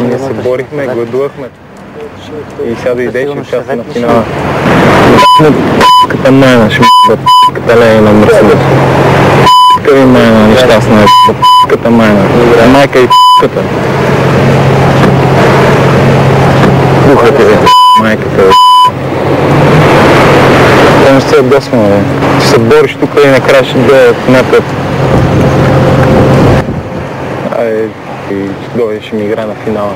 Ние се борихме, гладувахме и сега дойде, че участва на финала. Като майна ще като лея на Мерседес. Къде майна нещастна като майна. Майка и като. Кухата е майката. Това не се ядосваме, бе. Ти се бориш тук и накрая ще гледат някакъв. Ай, и ще дойде, ще ми игра на финала.